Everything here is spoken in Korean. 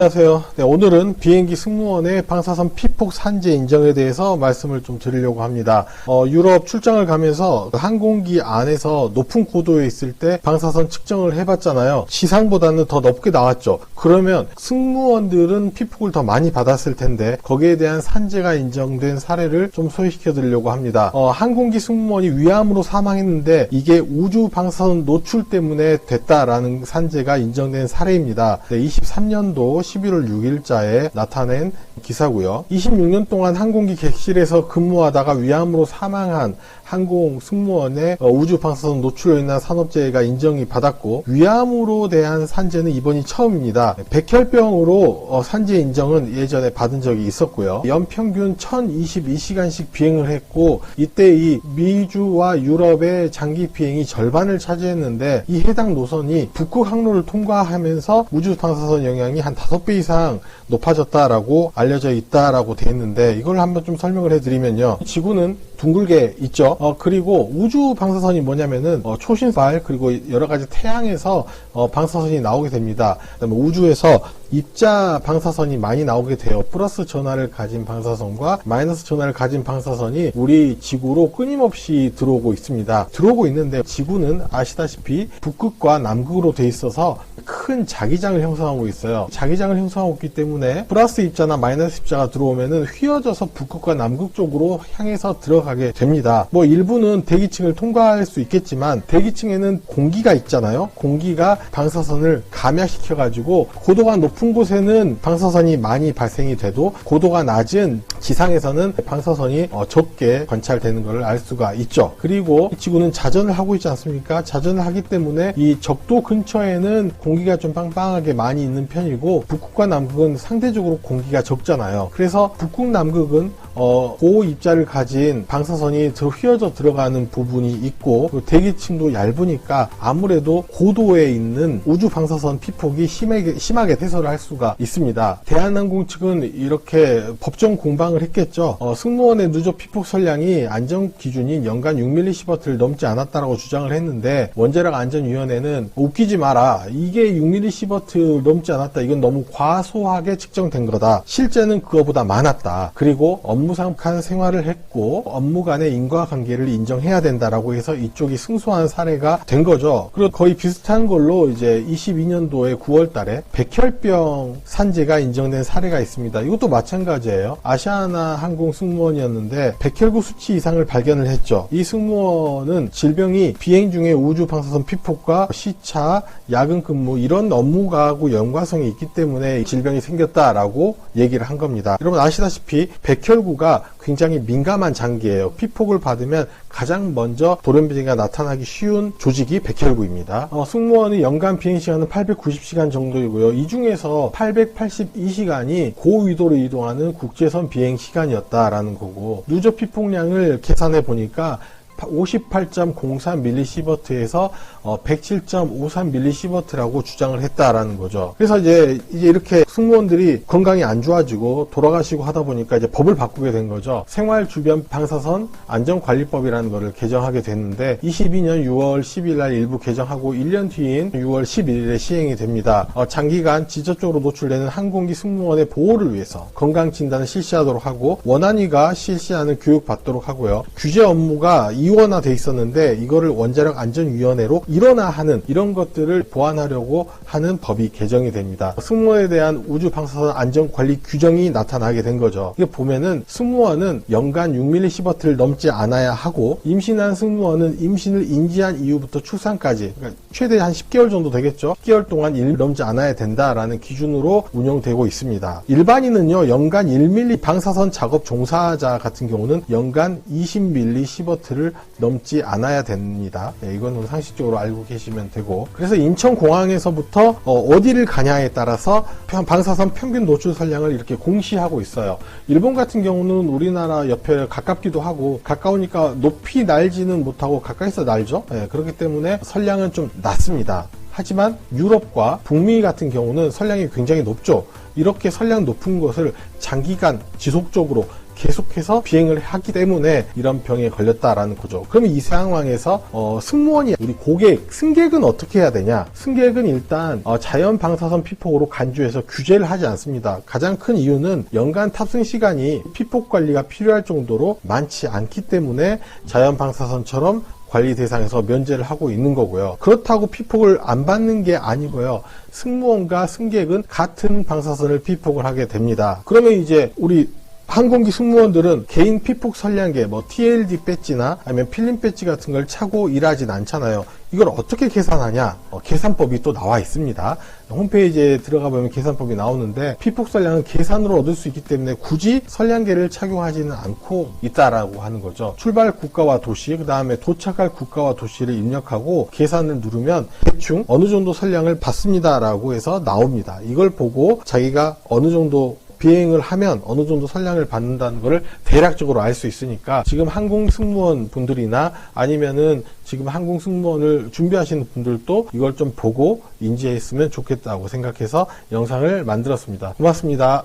안녕하세요. 네, 오늘은 비행기 승무원의 방사선 피폭 산재 인정에 대해서 말씀을 좀 드리려고 합니다. 유럽 출장을 가면서 항공기 안에서 높은 고도에 있을 때 방사선 측정을 해봤잖아요. 지상보다는 더 높게 나왔죠. 그러면 승무원들은 피폭을 더 많이 받았을 텐데 거기에 대한 산재가 인정된 사례를 좀 소개시켜 드리려고 합니다. 항공기 승무원이 위암으로 사망했는데 이게 우주 방사선 노출 때문에 됐다라는 산재가 인정된 사례입니다. 23년도 11월 6일자에 나타낸 기사고요. 26년 동안 항공기 객실에서 근무하다가 위암으로 사망한 항공 승무원의 우주 방사선 노출로 인한 산업재해가 인정이 받았고, 위암으로 대한 산재는 이번이 처음입니다. 백혈병으로 산재 인정은 예전에 받은 적이 있었고요. 연평균 1022시간씩 비행을 했고, 이때 이 미주와 유럽의 장기 비행이 절반을 차지했는데, 이 해당 노선이 북극 항로를 통과하면서 우주 방사선 영향이 한 5배 이상 높아졌다라고 알려져 있다라고 돼 있는데, 이걸 한번 좀 설명을 해드리면요. 지구는 둥글게 있죠. 그리고 우주 방사선이 뭐냐면은 초신발 그리고 여러 가지 태양에서 방사선이 나오게 됩니다. 그다음에 우주에서 입자 방사선이 많이 나오게 돼요. 플러스 전하를 가진 방사선과 마이너스 전하를 가진 방사선이 우리 지구로 끊임없이 들어오고 있습니다. 들어오고 있는데 지구는 아시다시피 북극과 남극으로 돼 있어서 큰 자기장을 형성하고 있어요. 자기장을 형성하고 있기 때문에 플러스 입자나 마이너스 입자가 들어오면은 휘어져서 북극과 남극 쪽으로 향해서 들어가게 됩니다. 뭐 일부는 대기층을 통과할 수 있겠지만 대기층에는 공기가 있잖아요. 공기가 방사선을 감약시켜 가지고 고도가 높은 곳에는 방사선이 많이 발생이 돼도 고도가 낮은 지상에서는 방사선이 적게 관찰되는 것을 알 수가 있죠. 그리고 지구는 자전을 하고 있지 않습니까? 자전을 하기 때문에 이 적도 근처에는 공기가 좀 빵빵하게 많이 있는 편이고, 북극과 남극은 상대적으로 공기가 적잖아요. 그래서 북극 남극은 고입자를 가진 방사선이 더 휘어져 들어가는 부분이 있고, 대기층도 얇으니까 아무래도 고도에 있는 우주 방사선 피폭이 심하게 대설을 할 수가 있습니다. 대한항공 측은 이렇게 법정 공방을 했겠죠. 승무원의 누적 피폭 선량이 안전 기준인 연간 6mS를 넘지 않았다라고 주장을 했는데, 원자력 안전위원회는 웃기지 마라. 이게 6mS 넘지 않았다. 이건 너무 과소하게 측정된 거다. 실제는 그거보다 많았다. 그리고 업무상 생활을 했고 업무 간의 인과관계를 인정해야 된다라고 해서 이쪽이 승소한 사례가 된 거죠. 그리고 거의 비슷한 걸로 이제 22년도에 9월 달에 백혈병 산재가 인정된 사례가 있습니다. 이것도 마찬가지예요. 아시아나 항공 승무원이었는데 백혈구 수치 이상을 발견을 했죠. 이 승무원은 질병이 비행 중에 우주 방사선 피폭과 시차, 야근 근무 이런 업무가하고 연관성이 있기 때문에 질병이 생겼다라고 얘기를 한 겁니다. 여러분 아시다시피 백혈구가 굉장히 민감한 장기예요. 피폭을 받으면 가장 먼저 돌연변이가 나타나기 쉬운 조직이 백혈구입니다. 승무원의 연간 비행시간은 890시간 정도이고요. 이 중에서 882시간이 고위도로 이동하는 국제선 비행 시간이었다라는 거고, 누적 피폭량을 계산해 보니까 58.03mS에서 107.53mS라고 주장을 했다라는 거죠. 그래서 이제 이렇게 승무원들이 건강이 안 좋아지고 돌아가시고 하다 보니까 이제 법을 바꾸게 된 거죠. 생활 주변 방사선 안전관리법이라는 거를 개정하게 됐는데 22년 6월 10일 날 일부 개정하고 1년 뒤인 6월 11일에 시행이 됩니다. 장기간 지적적으로 노출되는 항공기 승무원의 보호를 위해서 건강 진단을 실시하도록 하고, 원안위가 실시하는 교육 받도록 하고요. 규제 업무가 이원화돼 있었는데 이거를 원자력 안전위원회로 일원화하는 이런 것들을 보완하려고 하는 법이 개정이 됩니다. 승무원에 대한 우주 방사선 안전관리 규정이 나타나게 된 거죠. 이게 보면은 승무원은 연간 6mS를 넘지 않아야 하고, 임신한 승무원은 임신을 인지한 이후부터 출산까지, 그러니까 최대 한 10개월 정도 되겠죠. 10개월 동안 1 넘지 않아야 된다라는 기준으로 운영되고 있습니다. 일반인은요, 연간 1mm 방사선 작업 종사자 같은 경우는 연간 20mS를 넘지 않아야 됩니다. 이건 상식적으로 알고 계시면 되고, 그래서 인천공항에서부터 어디를 가냐에 따라서 방사선 평균 노출 선량을 이렇게 공시하고 있어요. 일본 같은 경우는 우리나라 옆에 가깝기도 하고, 가까우니까 높이 날지는 못하고 가까이서 날죠. 그렇기 때문에 선량은 좀 낮습니다. 하지만 유럽과 북미 같은 경우는 선량이 굉장히 높죠. 이렇게 선량 높은 것을 장기간 지속적으로 계속해서 비행을 하기 때문에 이런 병에 걸렸다라는 거죠. 그러면 이 상황에서 승무원이 우리 고객, 승객은 어떻게 해야 되냐? 승객은 일단 자연 방사선 피폭으로 간주해서 규제를 하지 않습니다. 가장 큰 이유는 연간 탑승 시간이 피폭 관리가 필요할 정도로 많지 않기 때문에 자연 방사선처럼 관리 대상에서 면제를 하고 있는 거고요. 그렇다고 피폭을 안 받는 게 아니고요. 승무원과 승객은 같은 방사선을 피폭을 하게 됩니다. 그러면 이제 우리 항공기 승무원들은 개인 피폭 선량계, TLD 배지나 아니면 필름 배지 같은 걸 차고 일하진 않잖아요. 이걸 어떻게 계산하냐? 계산법이 또 나와 있습니다. 홈페이지에 들어가 보면 계산법이 나오는데 피폭 선량은 계산으로 얻을 수 있기 때문에 굳이 선량계를 착용하지는 않고 있다라고 하는 거죠. 출발 국가와 도시, 그 다음에 도착할 국가와 도시를 입력하고 계산을 누르면 대충 어느 정도 선량을 받습니다라고 해서 나옵니다. 이걸 보고 자기가 어느 정도 비행을 하면 어느 정도 선량을 받는다는 것을 대략적으로 알 수 있으니까 지금 항공 승무원 분들이나 아니면은 지금 항공 승무원을 준비하시는 분들도 이걸 좀 보고 인지했으면 좋겠다고 생각해서 영상을 만들었습니다. 고맙습니다.